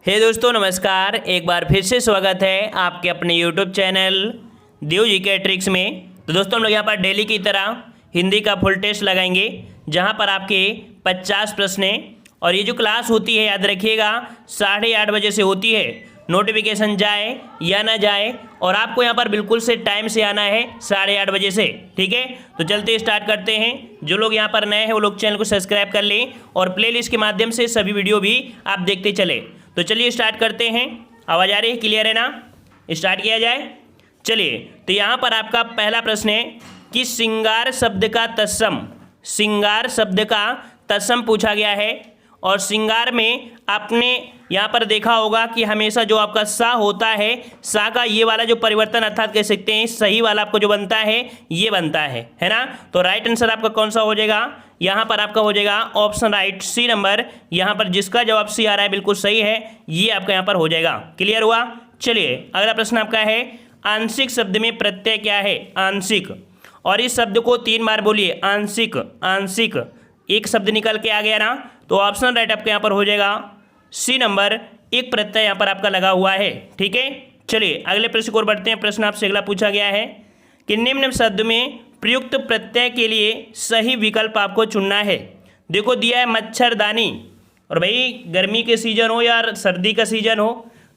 हे दोस्तों नमस्कार, एक बार फिर से स्वागत है आपके अपने यूट्यूब चैनल देव जीके ट्रिक्स में। तो दोस्तों हम लोग यहाँ पर डेली की तरह हिंदी का फुल टेस्ट लगाएंगे, जहाँ पर आपके 50 प्रश्न हैं। और ये जो क्लास होती है याद रखिएगा 8:30 बजे से होती है। नोटिफिकेशन जाए या ना जाए, और आपको यहाँ पर बिल्कुल से टाइम से आना है 8:30 बजे से, ठीक है। तो चलते स्टार्ट करते हैं। जो लोग यहाँ पर नए हैं वो लोग चैनल को सब्सक्राइब कर लें और प्लेलिस्ट के माध्यम से सभी वीडियो भी आप देखते चले। तो चलिए स्टार्ट करते हैं। आवाज़ आ रही है, क्लियर है ना? स्टार्ट किया जाए। चलिए, तो यहाँ पर आपका पहला प्रश्न है कि श्रृंगार शब्द का तत्सम, श्रृंगार शब्द का तत्सम पूछा गया है। और श्रृंगार में आपने यहाँ पर देखा होगा कि हमेशा जो आपका सा होता है, सा का ये वाला जो परिवर्तन अर्थात कह सकते हैं सही वाला आपको जो बनता है ये बनता है ना। तो राइट आंसर आपका कौन सा हो जाएगा? यहाँ पर आपका हो जाएगा ऑप्शन राइट सी नंबर। यहाँ पर जिसका जवाब सी आ रहा है बिल्कुल सही है, ये आपका यहाँ पर हो जाएगा। क्लियर हुआ? चलिए अगला प्रश्न आपका है आंशिक शब्द में प्रत्यय क्या है? आंशिक। और इस शब्द को 3 बार बोलिए, आंशिक आंशिक। एक शब्द निकल के आ गया ना, तो ऑप्शन राइट आपके यहाँ पर हो जाएगा सी नंबर। एक प्रत्यय यहाँ पर आपका लगा हुआ है, ठीक है। चलिए अगले प्रश्न को बढ़ते हैं। प्रश्न आपसे अगला पूछा गया है कि निम्न शब्द में प्रयुक्त प्रत्यय के लिए सही विकल्प आपको चुनना है। देखो दिया है मच्छरदानी, और भाई गर्मी के सीजन हो या सर्दी का सीजन हो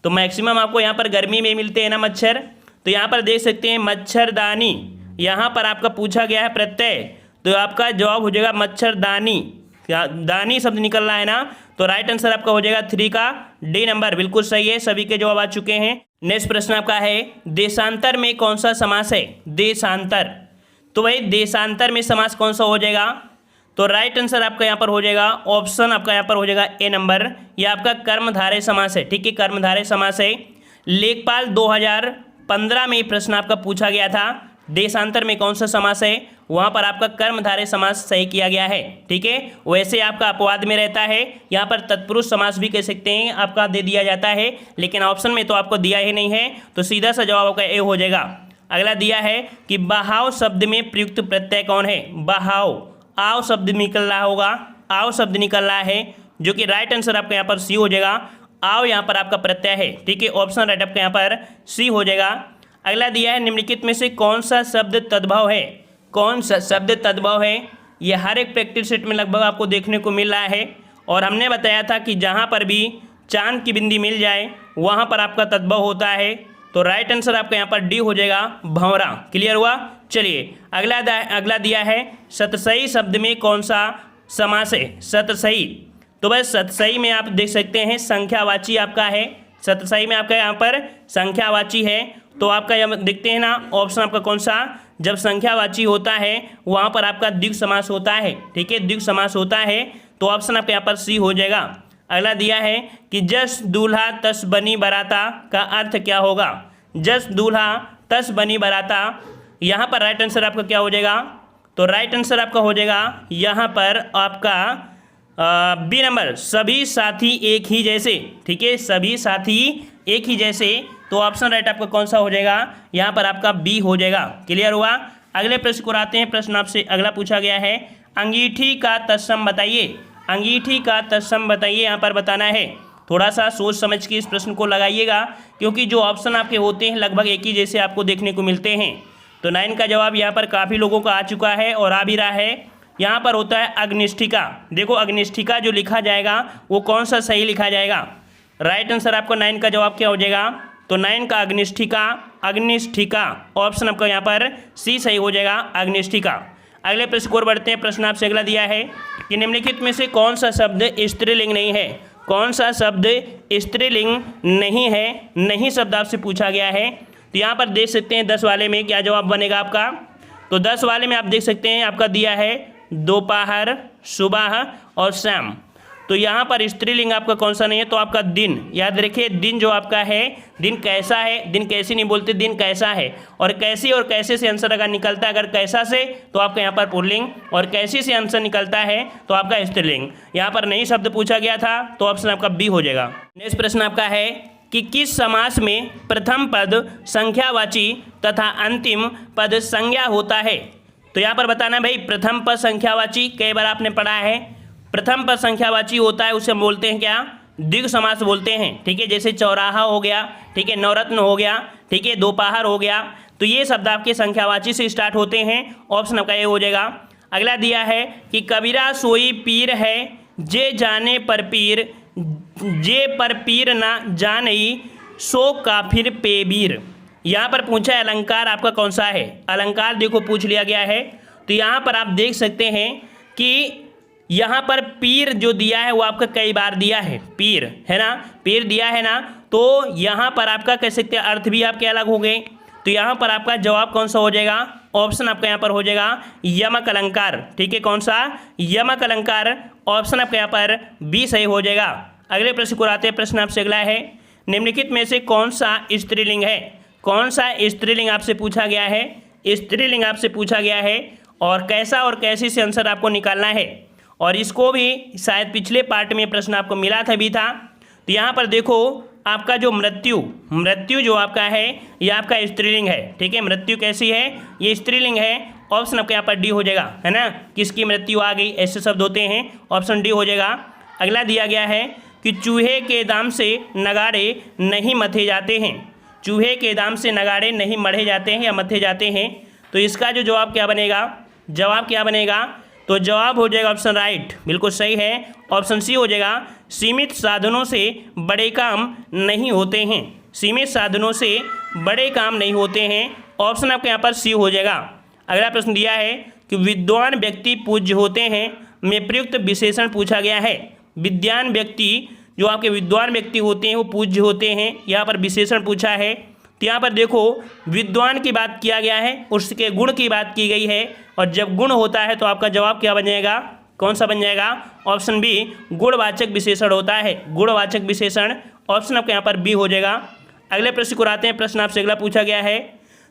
तो मैक्सिमम आपको यहाँ पर गर्मी में मिलते हैं ना मच्छर। तो यहाँ पर देख सकते हैं मच्छरदानी, यहाँ पर आपका पूछा गया है प्रत्यय, तो आपका जवाब हो जाएगा मच्छरदानी। दानी शब्द निकल रहा है ना, तो राइट आंसर आपका हो जाएगा 3 का डी नंबर। बिल्कुल सही है, सभी के जवाब आ चुके हैं। नेक्स्ट प्रश्न आपका है देशांतर में कौन सा समास है? देशांतर। तो भाई देशांतर में समास कौन सा हो जाएगा? तो राइट आंसर आपका यहाँ पर हो जाएगा ऑप्शन आपका यहाँ पर हो जाएगा ए नंबर। ये आपका कर्मधारय समास है, ठीक है, कर्मधारय समास है। लेखपाल 2015 में प्रश्न आपका पूछा गया था देशांतर में कौन सा समास है, वहाँ पर आपका कर्मधारय समास सही किया गया है, ठीक है। वैसे आपका अपवाद में रहता है, यहाँ पर तत्पुरुष समास भी कह सकते हैं आपका दे दिया जाता है, लेकिन ऑप्शन में तो आपको दिया ही नहीं है, तो सीधा सा जवाब आपका ए हो जाएगा। अगला दिया है कि बहाव शब्द में प्रयुक्त प्रत्यय कौन है? बहाव, आव शब्द निकल रहा होगा, आव शब्द निकल रहा है, जो कि राइट आंसर आपका यहाँ पर सी हो जाएगा। आव यहाँ पर आपका प्रत्यय है, ठीक है, ऑप्शन राइट आपका यहाँ पर सी हो जाएगा। अगला दिया है निम्नलिखित में से कौन सा शब्द तद्भव है? कौन सा शब्द तद्भव है? ये हर एक प्रैक्टिस सेट में लगभग आपको देखने को मिल रहा है, और हमने बताया था कि जहाँ पर भी चांद की बिंदी मिल जाए वहाँ पर आपका तद्भव होता है। तो राइट आंसर आपका यहाँ पर डी हो जाएगा भंवरा। क्लियर हुआ? चलिए अगला दिया है सतसई शब्द में कौन सा समास है? सतसई। तो बस सतसई में आप देख सकते हैं संख्यावाची आपका है, सतसई में आपका यहाँ पर संख्यावाची है। तो आपका यहाँ देखते हैं ना ऑप्शन आपका कौन सा, जब संख्यावाची होता है वहाँ पर आपका द्विगु समास होता है, ठीक है, द्विगु समास होता है, तो ऑप्शन आपका यहाँ पर सी हो जाएगा। अगला दिया है कि जस दूल्हा तस बनी बराता का अर्थ क्या होगा? जस दूल्हा तस बनी बराता, यहाँ पर राइट आंसर आपका क्या हो जाएगा? तो राइट आंसर आपका हो जाएगा यहाँ पर आपका बी नंबर, सभी साथी एक ही जैसे, ठीक है, सभी साथी एक ही जैसे। तो ऑप्शन राइट आपका कौन सा हो जाएगा? यहाँ पर आपका बी हो जाएगा। क्लियर हुआ? अगले प्रश्न को आते हैं। प्रश्न आपसे अगला पूछा गया है अंगीठी का तत्सम बताइए। अंगीठी का तत्सम बताइए, यहाँ पर बताना है। थोड़ा सा सोच समझ के इस प्रश्न को लगाइएगा, क्योंकि जो ऑप्शन आपके होते हैं लगभग एक ही जैसे आपको देखने को मिलते हैं। तो 9 का जवाब यहाँ पर काफ़ी लोगों का आ चुका है और आ भी रहा है। यहाँ पर होता है अग्निष्ठिका। देखो अग्निष्ठिका जो लिखा जाएगा वो कौन सा सही लिखा जाएगा? राइट आंसर आपको 9 का जवाब क्या हो जाएगा? तो 9 का अग्निष्ठिका, अग्निष्ठिका ऑप्शन आपका यहाँ पर सी सही हो जाएगा, अग्निष्ठिका। अगले प्रश्न को बढ़ते हैं। प्रश्न आपसे अगला दिया है कि निम्नलिखित में से कौन सा शब्द स्त्रीलिंग नहीं है? कौन सा शब्द स्त्रीलिंग नहीं है? नहीं शब्द आपसे पूछा गया है। तो यहाँ पर देख सकते हैं 10 वाले में क्या जवाब बनेगा आपका। तो 10 वाले में आप देख सकते हैं आपका दिया है दोपहर, सुबह और शाम। तो यहाँ पर स्त्रीलिंग आपका कौन सा नहीं है? तो आपका दिन। याद रखिए दिन जो आपका है, दिन कैसा है, दिन कैसी नहीं बोलते, दिन कैसा है। और कैसी और कैसे से आंसर अगर निकलता है, अगर कैसा से तो आपका यहाँ पर पुल्लिंग, और कैसी से आंसर निकलता है तो आपका स्त्रीलिंग। यहाँ पर नहीं शब्द पूछा गया था, तो ऑप्शन आपका बी हो जाएगा। नेक्स्ट प्रश्न आपका है कि किस समास में प्रथम पद संख्यावाची तथा अंतिम पद संज्ञा होता है? तो यहाँ पर बताना भाई प्रथम पद संख्यावाची कई बार आपने पढ़ा है। प्रथम पद संख्यावाची होता है उसे हम बोलते हैं क्या? द्विगु समास बोलते हैं, ठीक है। जैसे चौराहा हो गया, ठीक है, नवरत्न हो गया, ठीक है, दोपहर हो गया, तो ये शब्द आपके संख्यावाची से स्टार्ट होते हैं। ऑप्शन आपका ये हो जाएगा। अगला दिया है कि कबीरा सोई पीर है, जे जाने पर पीर, जे पर पीर ना जानई, सो काफिर पे बीर। यहाँ पर पूछा है अलंकार आपका कौन सा है। अलंकार देखो पूछ लिया गया है, तो यहाँ पर आप देख सकते हैं कि यहाँ पर पीर जो दिया है वो आपका कई बार दिया है, पीर है ना, पीर दिया है ना, तो यहाँ पर आपका कह सकते हैं अर्थ भी आपके अलग हो गए। तो यहाँ पर आपका जवाब कौन सा हो जाएगा, ऑप्शन आपका यहाँ पर हो जाएगा यमक अलंकार, ठीक है। कौन सा, यमक अलंकार, ऑप्शन आपका यहाँ पर बी सही हो जाएगा। अगले प्रश्न को आते हैं। प्रश्न आपसे अगला है, निम्नलिखित में से कौन सा स्त्रीलिंग है। कौन सा स्त्रीलिंग आपसे पूछा गया है, स्त्रीलिंग आपसे पूछा गया है, और कैसा और कैसे से आंसर आपको निकालना है। और इसको भी शायद पिछले पार्ट में प्रश्न आपको मिला था भी था। तो यहाँ पर देखो आपका जो मृत्यु जो आपका है ये आपका स्त्रीलिंग है, ठीक है। मृत्यु कैसी है, ये स्त्रीलिंग है। ऑप्शन आपका यहाँ पर डी हो जाएगा, है ना। किसकी मृत्यु आ गई, ऐसे शब्द होते हैं, ऑप्शन डी हो जाएगा। अगला दिया गया है कि चूहे के दाम से नगाड़े नहीं मथे जाते हैं। चूहे के दाम से नगाड़े नहीं मढ़े जाते हैं या मथे जाते हैं। तो इसका जो जवाब क्या बनेगा, जवाब क्या बनेगा, तो जवाब हो जाएगा ऑप्शन राइट, बिल्कुल सही है, ऑप्शन सी हो जाएगा। सीमित साधनों से बड़े काम नहीं होते हैं, सीमित साधनों से बड़े काम नहीं होते हैं, ऑप्शन आपके यहाँ पर सी हो जाएगा। अगला प्रश्न दिया है कि विद्वान व्यक्ति पूज्य होते हैं में प्रयुक्त विशेषण पूछा गया है। विद्वान व्यक्ति, जो आपके विद्वान व्यक्ति होते हैं वो पूज्य होते हैं, यहाँ पर विशेषण पूछा है। तो यहाँ पर देखो विद्वान की बात किया गया है, उसके गुण की बात की गई है, और जब गुण होता है तो आपका जवाब क्या बन जाएगा, कौन सा बन जाएगा, ऑप्शन बी, गुणवाचक विशेषण होता है, गुणवाचक विशेषण, ऑप्शन आपके यहाँ पर बी हो जाएगा। अगले प्रश्न को आते हैं। प्रश्न आपसे अगला पूछा गया है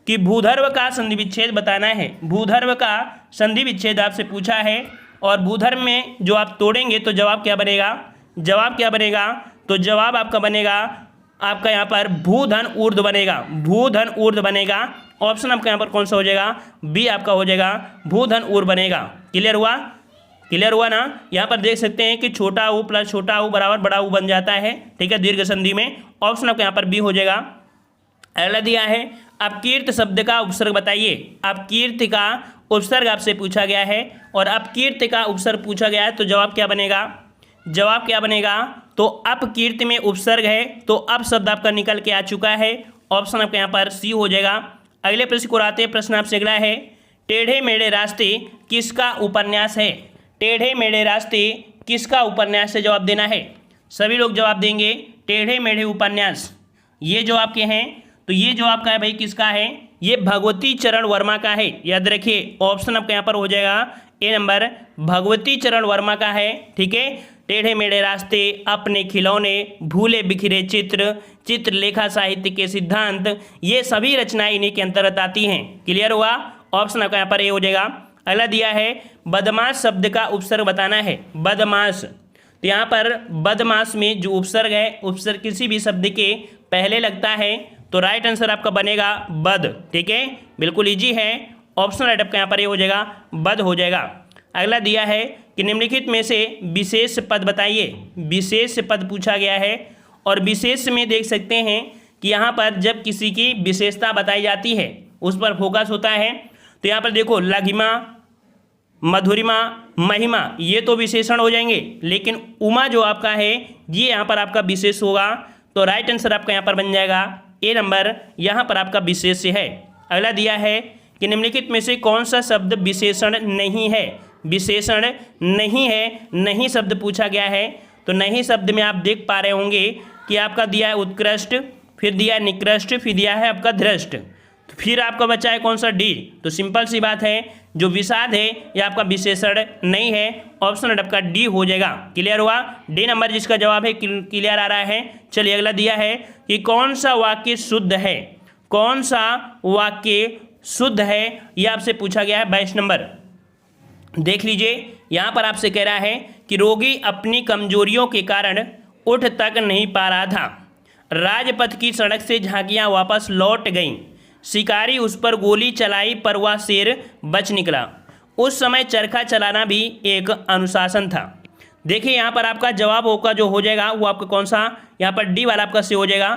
कि भूधर्व का संधि विच्छेद बताना है। भूधर्व का संधि विच्छेद आपसे पूछा है, और भूधर्व में जो आप तोड़ेंगे तो जवाब क्या बनेगा, जवाब क्या बनेगा, तो जवाब आपका बनेगा आपका यहाँ पर भूधन ऊर्ध्व बनेगा, भूधन ऊर्ध्व बनेगा। ऑप्शन आपका यहाँ पर कौन सा हो जाएगा, बी आपका हो जाएगा, भूधन ऊर्ध्व बनेगा। क्लियर हुआ, क्लियर हुआ ना। यहाँ पर देख सकते हैं कि छोटा ऊ प्लस छोटा ऊ बराबर बड़ा ऊ बन जाता है, ठीक है, दीर्घ संधि में। ऑप्शन आपका यहाँ पर बी हो जाएगा। अगला दिया है अपकीर्त शब्द का उपसर्ग बताइए। अपकीर्त का उपसर्ग आपसे पूछा गया है, और अपकीर्त का उपसर्ग पूछा गया है, तो जवाब क्या बनेगा, जवाब क्या बनेगा, तो अपकीर्ति में उपसर्ग है, तो अप शब्द आपका निकल के आ चुका है, ऑप्शन आपका यहाँ पर सी हो जाएगा। अगले प्रश्न को आते हैं। प्रश्न आपसे अगला है, टेढ़े मेढ़े रास्ते किसका उपन्यास है। टेढ़े मेढ़े रास्ते किसका उपन्यास है, जवाब देना है। सभी लोग जवाब देंगे टेढ़े मेढ़े उपन्यास, ये जो आपके हैं, तो ये जो आपका है भाई किसका है, ये भगवती चरण वर्मा का है। याद रखिए ऑप्शन आपका यहाँ पर हो जाएगा ए नंबर, भगवती चरण वर्मा का है, ठीक है। टेढ़े मेढ़े रास्ते, अपने खिलौने, भूले बिखरे चित्र, चित्रलेखा साहित्य के सिद्धांत, ये सभी रचनाएं इन्हीं के अंतर्गत आती हैं। क्लियर हुआ, ऑप्शन आपका यहाँ पर ए हो जाएगा। अगला दिया है बदमाश शब्द का उपसर्ग बताना है। बदमाश, तो यहाँ पर बदमाश में जो उपसर्ग है, उपसर्ग किसी भी शब्द के पहले लगता है, तो राइट आंसर आपका बनेगा बद, ठीक है, बिल्कुल इजी है, ऑप्शन राइट आपका यहाँ पर ये हो जाएगा, बद हो जाएगा। अगला दिया है कि निम्नलिखित में से विशेष पद बताइए। विशेष पद पूछा गया है, और विशेष में देख सकते हैं कि यहाँ पर जब किसी की विशेषता बताई जाती है उस पर फोकस होता है। तो यहाँ पर देखो लघिमा, मधुरिमा, महिमा, ये तो विशेषण हो जाएंगे, लेकिन उमा जो आपका है ये यहाँ पर आपका विशेष होगा, तो राइट आंसर आपका यहाँ पर बन जाएगा ए नंबर, यहाँ पर आपका विशेष है। अगला दिया है कि निम्नलिखित में से कौन सा शब्द विशेषण नहीं है। विशेषण नहीं है, नहीं शब्द पूछा गया है, तो नहीं शब्द में आप देख पा रहे होंगे कि आपका दिया है उत्कृष्ट, फिर दिया है निकृष्ट, फिर दिया है आपका धृष्ट, तो फिर आपका बचा है कौन सा, डी। तो सिंपल सी बात है, जो विषाद है यह आपका विशेषण नहीं है, ऑप्शन आपका डी हो जाएगा। क्लियर हुआ, डी नंबर जिसका जवाब है क्लियर आ रहा है। चलिए अगला दिया है कि कौन सा वाक्य शुद्ध है। कौन सा वाक्य शुद्ध है, यह आपसे पूछा गया है 22 नंबर। देख लीजिए, यहाँ पर आपसे कह रहा है कि रोगी अपनी कमजोरियों के कारण उठ तक नहीं पा रहा था। राजपथ की सड़क से झांकियाँ वापस लौट गईं। शिकारी उस पर गोली चलाई पर वह शेर बच निकला। उस समय चरखा चलाना भी एक अनुशासन था। देखिए यहाँ पर आपका जवाब होगा जो हो जाएगा वो आपका कौन सा, यहाँ पर डी वाला आपका सी हो जाएगा।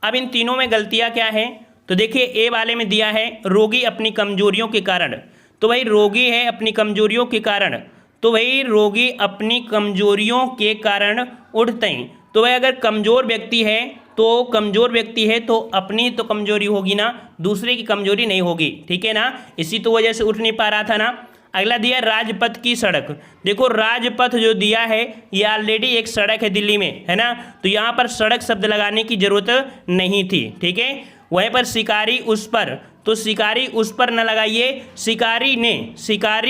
अब इन तीनों में गलतियाँ क्या है, तो देखिए ए वाले में दिया है रोगी अपनी कमजोरियों के कारण, तो भाई रोगी है अपनी कमजोरियों के कारण, तो भाई रोगी अपनी कमजोरियों के कारण उठते हैं। तो भाई अगर कमज़ोर व्यक्ति है तो कमज़ोर व्यक्ति है तो अपनी तो कमजोरी होगी ना, दूसरे की कमजोरी नहीं होगी, ठीक है ना, इसी तो वजह से उठ नहीं पा रहा था ना। अगला दिया राजपथ की सड़क, देखो राजपथ जो दिया है ये ऑलरेडी एक सड़क है दिल्ली में, है ना, तो यहाँ पर सड़क शब्द लगाने की जरूरत नहीं थी, ठीक है। वहीं पर शिकारी उस पर, तो शिकारी उस पर न लगाइए, शिकारी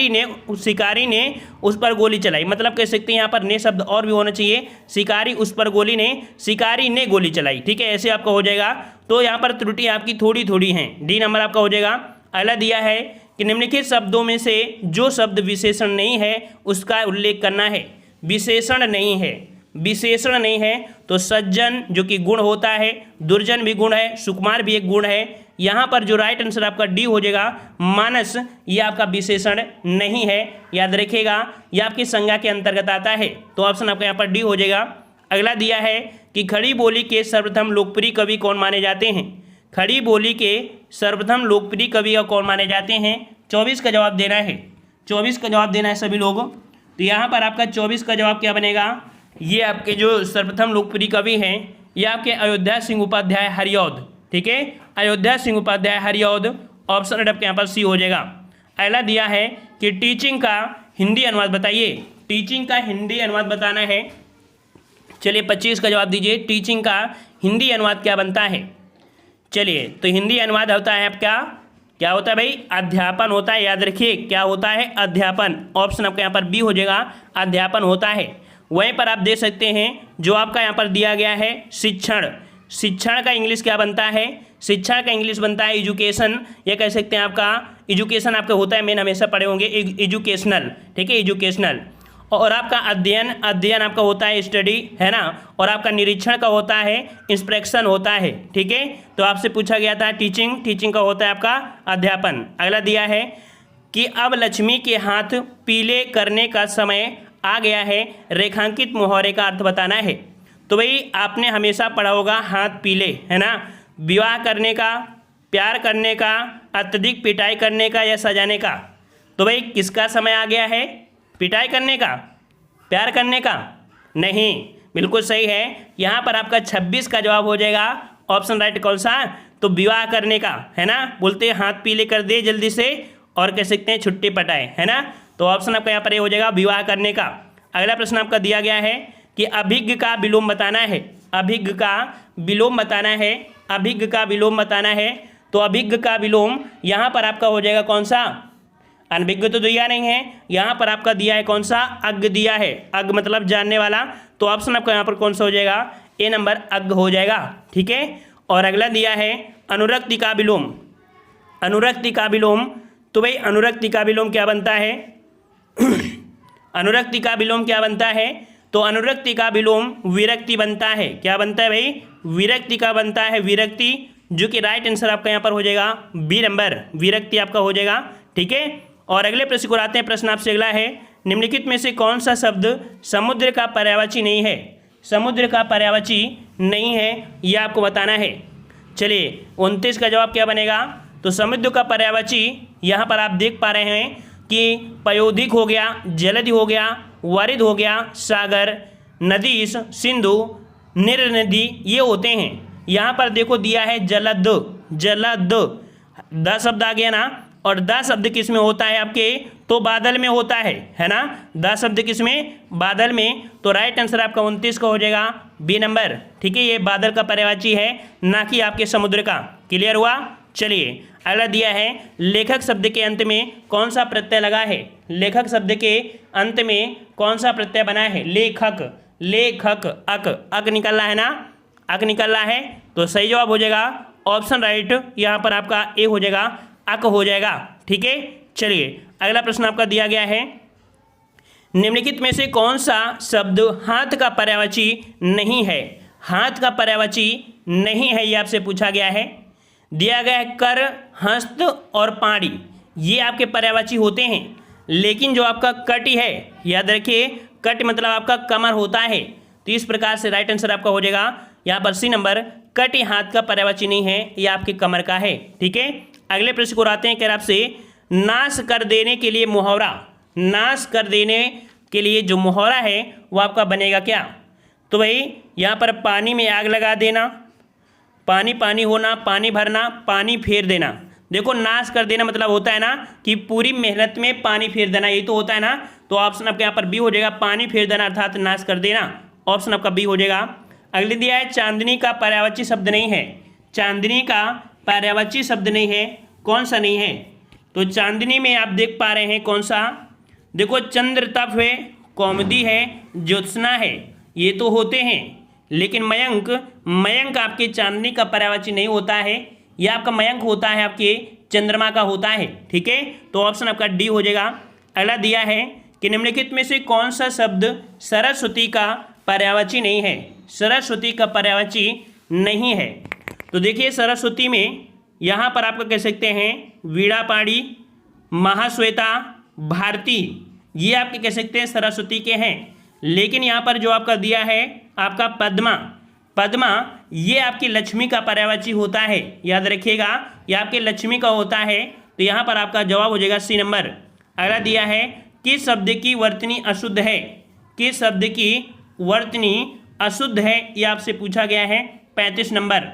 ने उस पर गोली चलाई, मतलब कह सकते हैं यहाँ पर ने शब्द और भी होना चाहिए, शिकारी उस पर शिकारी ने गोली चलाई, ठीक है, ऐसे आपका हो जाएगा। तो यहाँ पर त्रुटि आपकी थोड़ी थोड़ी हैं, डी नंबर आपका हो जाएगा। अगला दिया है कि निम्नलिखित शब्दों में से जो शब्द विशेषण नहीं है उसका उल्लेख करना है। विशेषण नहीं है तो सज्जन जो कि गुण होता है, दुर्जन भी गुण है, सुकुमार भी एक गुण है। यहाँ पर जो राइट आंसर आपका डी हो जाएगा मानस, ये आपका विशेषण नहीं है, याद रखिएगा, ये आपकी संज्ञा के अंतर्गत आता है, तो ऑप्शन आपका यहाँ पर डी हो जाएगा। अगला दिया है कि खड़ी बोली के सर्वप्रथम लोकप्रिय कवि कौन माने जाते हैं। खड़ी बोली के सर्वप्रथम लोकप्रिय कवि कौन माने जाते हैं, 24 का जवाब देना है, 24 का जवाब देना है सभी लोग। तो यहाँ पर आपका 24 का जवाब क्या बनेगा, ये आपके जो सर्वप्रथम लोकप्रिय कवि हैं ये आपके अयोध्या सिंह उपाध्याय हरिऔध, ठीक है, अयोध्या सिंह उपाध्याय हरिऔध, ऑप्शन आपके यहाँ पर सी हो जाएगा। अगला दिया है कि टीचिंग का हिंदी अनुवाद बताइए, टीचिंग का हिंदी अनुवाद बताना है। चलिए 25 का जवाब दीजिए, टीचिंग का हिंदी अनुवाद क्या बनता है। चलिए तो हिंदी अनुवाद होता है आपका, क्या होता है भाई, अध्यापन होता है, याद रखिए क्या होता है, अध्यापन, ऑप्शन आपका यहाँ पर बी हो जाएगा, अध्यापन होता है। वहीं पर आप देख सकते हैं जो आपका यहाँ पर दिया गया है शिक्षण का इंग्लिश क्या बनता है, शिक्षण का इंग्लिश बनता है एजुकेशन, या कह सकते हैं आपका एजुकेशन आपका होता है, मेन हमेशा पढ़े होंगे एजुकेशनल, ठीक है, एजुकेशनल। और आपका अध्ययन आपका होता है स्टडी, है ना, और आपका निरीक्षण का होता है इंस्पेक्शन होता है, ठीक है। तो आपसे पूछा गया था टीचिंग का होता है आपका अध्यापन। अगला दिया है कि अब लक्ष्मी के हाथ पीले करने का समय आ गया है, रेखांकित मुहावरे का अर्थ बताना है। तो भाई आपने हमेशा पढ़ा होगा हाथ पीले, है ना, विवाह करने का, प्यार करने का, अत्यधिक पिटाई करने का या सजाने का। तो भाई किसका समय आ गया है, पिटाई करने का, प्यार करने का, नहीं, बिल्कुल सही है। यहाँ पर आपका 26 का जवाब हो जाएगा, ऑप्शन राइट कौन सा, तो विवाह करने का, है ना, बोलते हैं हाथ पीले कर दे जल्दी से, और कह सकते हैं छुट्टी पटाए, है ना, तो ऑप्शन आपका यहाँ पर ये हो जाएगा विवाह करने का। अगला प्रश्न आपका दिया गया है कि अभिज्ञ का विलोम बताना है, अभिज्ञ का विलोम बताना है, अभिज्ञ का विलोम बताना है। तो अभिज्ञ का विलोम यहाँ पर आपका हो जाएगा कौन सा, अनभिज्ञ तो दिया नहीं है, यहाँ पर आपका दिया है कौन सा, अज्ञ दिया है, अज्ञ मतलब जानने वाला, तो ऑप्शन आपका यहाँ पर कौन सा हो जाएगा, ए नंबर अज्ञ हो जाएगा, ठीक है। और अगला दिया है अनुरक्ति का विलोम, अनुरक्ति का विलोम, तो भाई अनुरक्ति का विलोम क्या बनता है अनुरक्ति का विलोम क्या बनता है, तो अनुरक्ति का विलोम विरक्ति बनता है, क्या बनता है भाई, विरक्ति का बनता है, विरक्ति, जो कि राइट आंसर आपका यहाँ पर हो जाएगा बी नंबर, विरक्ति आपका हो जाएगा, ठीक है। और अगले प्रश्न को आते हैं, प्रश्न आपसे अगला है, निम्नलिखित में से कौन सा शब्द समुद्र का पर्यायवाची नहीं है, समुद्र का पर्यायवाची नहीं है, यह आपको बताना है। चलिए 29 का जवाब क्या बनेगा, तो समुद्र का पर्यायवाची यहाँ पर आप देख पा रहे हैं कि पयोधिक हो गया, जलधि हो गया, वारिद हो गया, सागर, नदीस, सिंधु, निर्नदी, ये होते हैं। यहाँ पर देखो दिया है जलद, जलद, द शब्द आ गया ना, और द शब्द किस में होता है आपके, तो बादल में होता है ना, द शब्द किस में, बादल में, तो राइट आंसर आपका 29 का हो जाएगा बी नंबर, ठीक है, ये बादल का पर्यायवाची है, ना कि आपके समुद्र का। क्लियर हुआ। चलिए अगला दिया है लेखक शब्द के अंत में कौन सा प्रत्यय लगा है, लेखक शब्द के अंत में कौन सा प्रत्यय बना है, लेखक, लेखक, अक निकल रहा है ना, अक निकल रहा है, तो सही जवाब हो जाएगा ऑप्शन राइट, यहाँ पर आपका ए हो जाएगा, अक हो जाएगा, ठीक है। चलिए अगला प्रश्न आपका दिया गया है, निम्नलिखित में से कौन सा शब्द हाथ का पर्यायवाची नहीं है, हाथ का पर्यायवाची नहीं है, ये आपसे पूछा गया है। दिया गया है कर, हस्त और पाड़ी, ये आपके पर्यायवाची होते हैं, लेकिन जो आपका कटि है, याद रखिए कट मतलब आपका कमर होता है। तो इस प्रकार से राइट आंसर आपका हो जाएगा यहाँ पर सी नंबर, कट हाथ का पर्यायवाची नहीं है, ये आपके कमर का है। ठीक है, अगले प्रश्न को आते हैं। कह रहा आपसे नाश कर देने के लिए मुहावरा, नाश कर देने के लिए जो मुहावरा है वो आपका बनेगा क्या? तो भाई यहाँ पर पानी में आग लगा देना, पानी पानी होना, पानी भरना, पानी फेर देना। देखो नाश कर देना मतलब होता है ना कि पूरी मेहनत में पानी फेर देना, यही तो होता है ना। तो ऑप्शन आपके यहाँ पर बी हो जाएगा, पानी फेर देना अर्थात नाश कर देना। ऑप्शन आपका बी हो जाएगा। अगले दिया है चांदनी का पर्यायवाची शब्द नहीं है, चांदनी का पर्यायवाची शब्द नहीं है, कौन सा नहीं है? तो चांदनी में आप देख पा रहे हैं कौन सा, देखो चंद्रतप है, कौमुदी है, ज्योत्सना है, ये तो होते हैं। लेकिन मयंक, मयंक आपके चांदनी का पर्यायवाची नहीं होता है, यह आपका मयंक होता है आपके चंद्रमा का होता है। ठीक है, तो ऑप्शन आपका डी हो जाएगा। अगला दिया है कि निम्नलिखित में से कौन सा शब्द सरस्वती का पर्यायवाची नहीं है? सरस्वती का पर्यायवाची नहीं है। तो देखिए सरस्वती में यहाँ पर आपका कह सकते हैं वीणापाणी, महाश्वेता, भारती, ये आपके कह सकते हैं सरस्वती के हैं। लेकिन यहाँ पर जो आपका दिया है आपका पद्मा, पद्मा ये आपकी लक्ष्मी का पर्यायवाची होता है, याद रखिएगा ये आपके लक्ष्मी का होता है। तो यहाँ पर आपका जवाब हो जाएगा सी नंबर। अगला दिया है किस शब्द की वर्तनी अशुद्ध है? किस शब्द की वर्तनी अशुद्ध है, ये आपसे पूछा गया है 35 नंबर।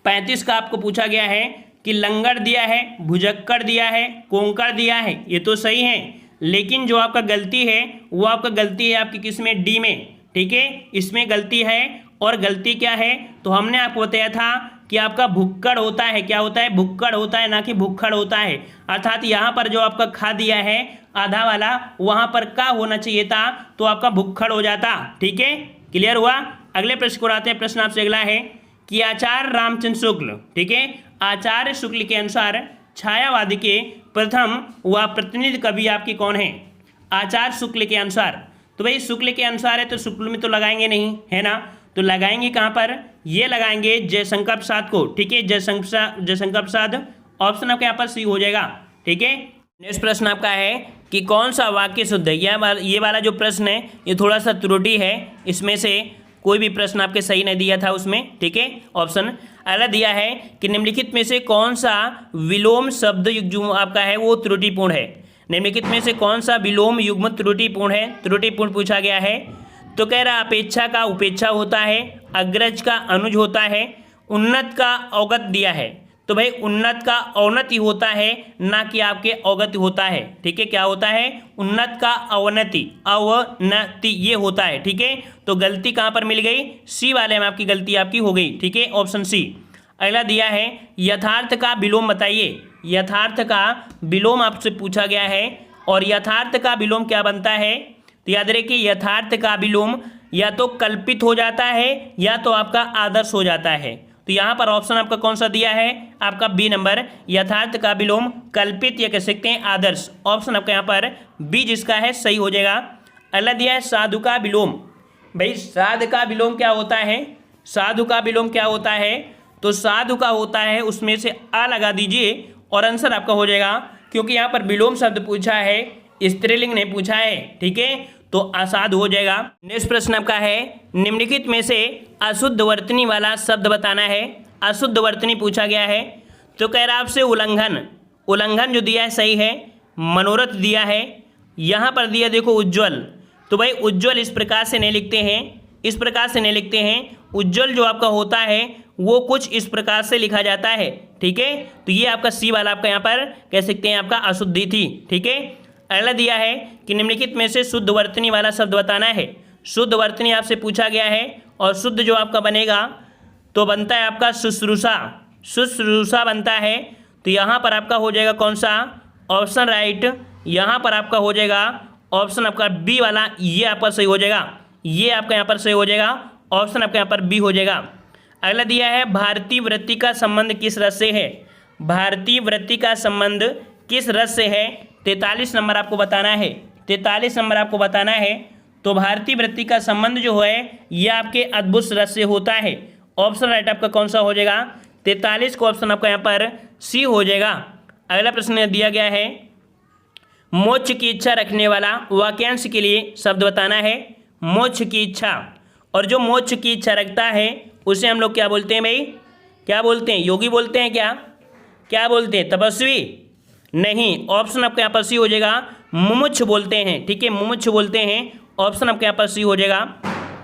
35 का आपको पूछा गया है कि लंगड़ दिया है, भुजक्कड़ दिया है, कोंकड़ दिया है, ये तो सही है। लेकिन जो आपका गलती है वो आपका गलती है आपकी किस में? डी में। ठीक है, इसमें गलती है। और गलती क्या है? तो हमने आपको बताया था कि आपका भुक्कड़ होता है, क्या होता है? भुक्कड़ होता है, ना कि भुक्खड़ होता है। अर्थात यहाँ पर जो आपका खा दिया है आधा वाला, वहाँ पर का होना चाहिए था, तो आपका भुक्खड़ हो जाता। ठीक है, क्लियर हुआ? अगले प्रश्न को आते हैं। प्रश्न आपसे अगला है कि आचार्य रामचंद्र शुक्ल, ठीक है, आचार्य शुक्ल के अनुसार छायावादी के प्रथम व प्रतिनिधि कवि आपकी कौन है? आचार्य शुक्ल के अनुसार। तो भाई शुक्ल के अनुसार है तो शुक्ल में तो लगाएंगे नहीं, है ना, तो लगाएंगे कहाँ पर? ये लगाएंगे जयशंकर प्रसाद को। ठीक है, जयशंकर प्रसाद, ऑप्शन आपका यहाँ पर सी हो जाएगा। ठीक है, नेक्स्ट प्रश्न आपका है कि कौन सा वाक्य शुद्ध है? ये वाला जो प्रश्न है ये थोड़ा सा त्रुटि है, इसमें से कोई भी प्रश्न आपके सही नहीं दिया था उसमें। ठीक है, ऑप्शन अगला दिया है कि निम्नलिखित में से कौन सा विलोम शब्द जो आपका है वो त्रुटिपूर्ण है? निम्नलिखित में से कौन सा विलोम युग्म त्रुटिपूर्ण है? त्रुटिपूर्ण पूछा गया है। तो कह रहा अपेक्षा का उपेक्षा होता है, अग्रज का अनुज होता है, उन्नत का अवगत दिया है। तो भाई उन्नत का अवनति होता है, ना कि आपके अवगति होता है। ठीक है, क्या होता है? उन्नत का अवनति, अवनति ये होता है। ठीक है, तो गलती कहाँ पर मिल गई? सी वाले में आपकी गलती आपकी हो गई। ठीक है, ऑप्शन सी। अगला दिया है यथार्थ का विलोम बताइए। यथार्थ का विलोम आपसे पूछा गया है, और यथार्थ का विलोम क्या बनता है? तो याद रखिए यथार्थ का विलोम या तो कल्पित हो जाता है या तो आपका आदर्श हो जाता है। तो यहाँ पर ऑप्शन आपका कौन सा दिया है? आपका बी नंबर, यथार्थ का विलोम कल्पित या कह सकते हैं आदर्श। ऑप्शन आपका यहाँ पर बी जिसका है सही हो जाएगा। अगला दिया है साधु का विलोम। भाई साधु का विलोम क्या होता है? साधु का विलोम क्या होता है? तो साधु का होता है, उसमें से आ लगा दीजिए और आंसर आपका हो जाएगा, क्योंकि यहाँ पर विलोम शब्द पूछा है, स्त्रीलिंग नहीं पूछा है। ठीक है, तो असाधु हो जाएगा। नेक्स्ट प्रश्न आपका है निम्नलिखित में से अशुद्ध वर्तनी वाला शब्द बताना है। अशुद्ध वर्तनी पूछा गया है, तो कह रहा आपसे उल्लंघन। उल्लंघन जो दिया है सही है। मनोरथ दिया है, यहाँ पर दिया देखो उज्ज्वल। तो भाई उज्ज्वल इस प्रकार से नहीं लिखते हैं, इस प्रकार से नहीं लिखते हैं। उज्ज्वल जो आपका होता है वो कुछ इस प्रकार से लिखा जाता है। ठीक है, तो ये आपका सी वाला आपका यहाँ पर कह सकते हैं आपका अशुद्धि थी। ठीक है, अगला दिया है कि निम्नलिखित में से शुद्ध वर्तनी वाला शब्द बताना है। शुद्ध वर्तनी आपसे पूछा गया है, और शुद्ध जो आपका बनेगा तो बनता है आपका शुश्रूषा। शुश्रूषा बनता है, तो यहाँ पर आपका हो जाएगा कौन सा? Option right. यहाँ पर आपका हो जाएगा ऑप्शन आपका बी वाला, ये आपका सही हो जाएगा। ये आपका यहाँ पर सही हो जाएगा, ऑप्शन आपका यहाँ पर बी हो जाएगा। अगला दिया है भारतीय वृत्ति का संबंध किस रस से है? भारतीय वृत्ति का संबंध किस रस से है? 43 नंबर आपको बताना है। 43 नंबर आपको बताना है। तो भारतीय वृत्ति का संबंध जो है ये आपके अद्भुत रस से होता है। ऑप्शन राइट आपका कौन सा हो जाएगा? 43 को ऑप्शन आपका यहाँ पर सी हो जाएगा। अगला प्रश्न दिया गया है मोक्ष की इच्छा रखने वाला वाक्यांश के लिए शब्द बताना है। मोक्ष की इच्छा, और जो मोक्ष की इच्छा रखता है उसे हम लोग क्या बोलते हैं भाई? क्या बोलते हैं? योगी बोलते हैं क्या? क्या बोलते हैं? तपस्वी? नहीं, ऑप्शन आपका यहाँ पर सी हो जाएगा, मुमुक्ष बोलते हैं। ठीक है, मुमुक्ष बोलते हैं, ऑप्शन आपका यहाँ पर सी हो जाएगा।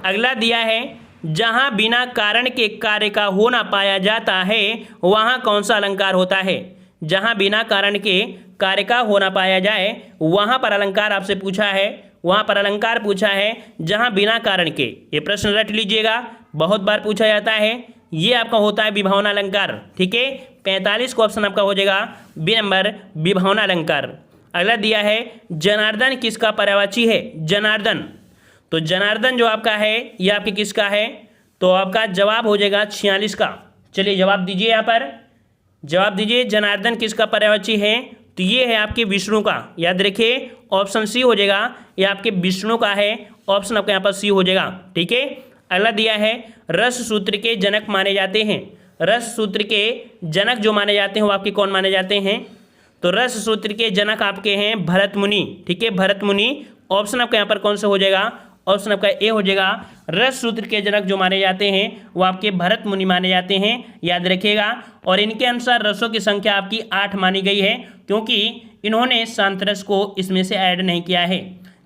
अगला दिया है, जहाँ बिना कारण के कार्य का होना पाया जाता है वहाँ कौन सा अलंकार होता है? जहाँ बिना कारण के कार्य का होना पाया जाए वहाँ पर अलंकार आपसे पूछा है, वहाँ पर अलंकार पूछा है जहाँ बिना कारण के। ये प्रश्न रट लीजिएगा, बहुत बार पूछा जाता है। ये आपका होता है विभावना अलंकार। ठीक है, 45 का ऑप्शन आपका हो जाएगा बी नंबर, विभावना अलंकार। अगला दिया है, जनार्दन किसका पर्यायवाची है? जनार्दन, तो जनार्दन जो आपका है ये आपके किसका है? तो आपका जवाब हो जाएगा 46 का। चलिए जवाब दीजिए, यहाँ पर जवाब दीजिए, जनार्दन किसका पर्यायवाची है? तो ये है आपके विष्णु का। याद रखिए, ऑप्शन सी हो जाएगा, ये आपके विष्णु का है, ऑप्शन आपका यहाँ पर सी हो जाएगा। ठीक है, अगला दिया है, रस सूत्र के जनक माने जाते हैं। रस सूत्र के जनक जो माने जाते हैं वो आपके कौन माने जाते हैं? तो रस सूत्र के जनक आपके हैं भरत मुनि। ठीक है, भरत मुनि, ऑप्शन आपका यहाँ पर कौन सा हो जाएगा? ऑप्शन आपका ए हो जाएगा। रस सूत्र के जनक जो माने जाते हैं वो आपके भरत मुनि माने जाते हैं, याद रखिएगा। और इनके अनुसार रसों की संख्या आपकी 8 मानी गई है, क्योंकि इन्होंने शांत रस को इसमें से ऐड नहीं किया है।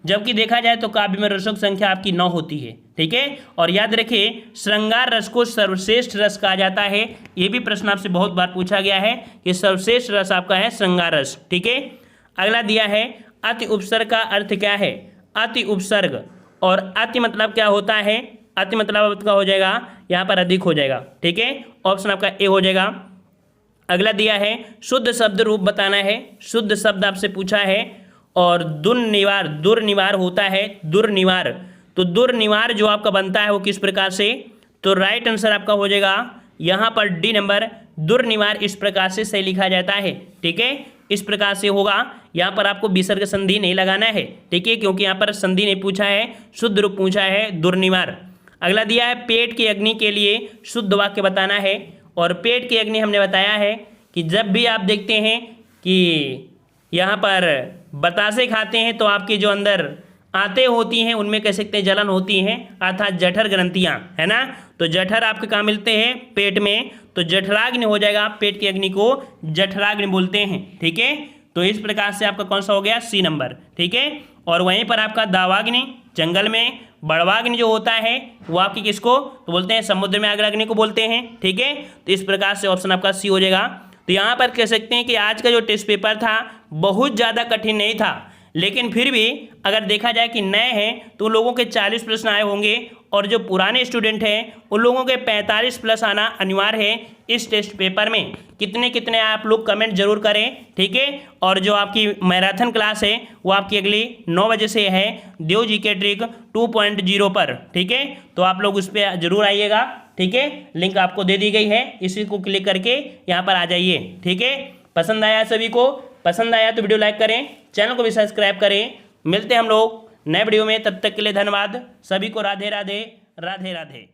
जबकि देखा जाए तो काव्य में रसों की संख्या आपकी 9 होती है। ठीक है, और याद रखिए, श्रृंगार रस को सर्वश्रेष्ठ रस कहा जाता है। ये भी प्रश्न आपसे बहुत बार पूछा गया है कि सर्वश्रेष्ठ रस आपका है श्रृंगार रस। ठीक है, अगला दिया है, अति उपसर्ग का अर्थ क्या है? अति उपसर्ग, और अति मतलब क्या होता है? अति मतलब आपका हो जाएगा यहाँ पर अधिक हो जाएगा। ठीक है, ऑप्शन आपका ए हो जाएगा। अगला दिया है, शुद्ध शब्द रूप बताना है। शुद्ध शब्द आपसे पूछा है, और दुर्निवार, दुर्निवार होता है दुर्निवार। तो दुर्निवार जो आपका बनता है वो किस प्रकार से? तो राइट आंसर आपका हो जाएगा यहाँ पर डी नंबर, दुर्निवार इस प्रकार से सही लिखा जाता है। ठीक है, इस प्रकार से होगा। यहाँ पर आपको विसर्ग संधि नहीं लगाना है। ठीक है, क्योंकि यहाँ पर संधि नहीं पूछा है, शुद्ध रूप पूछा है दुर्निवार। अगला दिया है, पेट की अग्नि के लिए शुद्ध वाक्य बताना है। और पेट की अग्नि हमने बताया है कि जब भी आप देखते हैं कि यहाँ पर बतासे खाते हैं तो आपकी जो अंदर आंतें होती हैं उनमें कह सकते हैं जलन होती हैं, अर्थात जठर ग्रंथियाँ, है ना। तो जठर आपके कहाँ मिलते हैं? पेट में। तो जठराग्नि हो जाएगा, पेट की अग्नि को जठराग्नि बोलते हैं। ठीक है, तो इस प्रकार से आपका कौन सा हो गया? C number. ठीक है, और वहीं पर आपका दावाग्नि जंगल में, बड़वाग्नि जो होता है वो आपकी किसको तो बोलते हैं? समुद्र में अग्नि को बोलते हैं। ठीक है, तो इस प्रकार से ऑप्शन आपका सी हो जाएगा। तो यहाँ पर कह सकते हैं कि आज का जो टेस्ट पेपर था बहुत ज़्यादा कठिन नहीं था, लेकिन फिर भी अगर देखा जाए कि नए हैं तो उन लोगों के 40 प्रश्न आए होंगे, और जो पुराने स्टूडेंट हैं उन लोगों के 45 प्लस आना अनिवार्य है इस टेस्ट पेपर में। कितने कितने आप लोग कमेंट जरूर करें। ठीक है, और जो आपकी मैराथन क्लास है वो आपकी अगली 9 बजे से है, देव जीके ट्रिक 2.0 पर। ठीक है, तो आप लोग उस पर जरूर आइएगा। ठीक है, लिंक आपको दे दी गई है, इसी को क्लिक करके यहाँ पर आ जाइए। ठीक है, पसंद आया सभी को? पसंद आया तो वीडियो लाइक करें, चैनल को भी सब्सक्राइब करें। मिलते हैं हम लोग नए वीडियो में, तब तक के लिए धन्यवाद। सभी को राधे राधे, राधे राधे।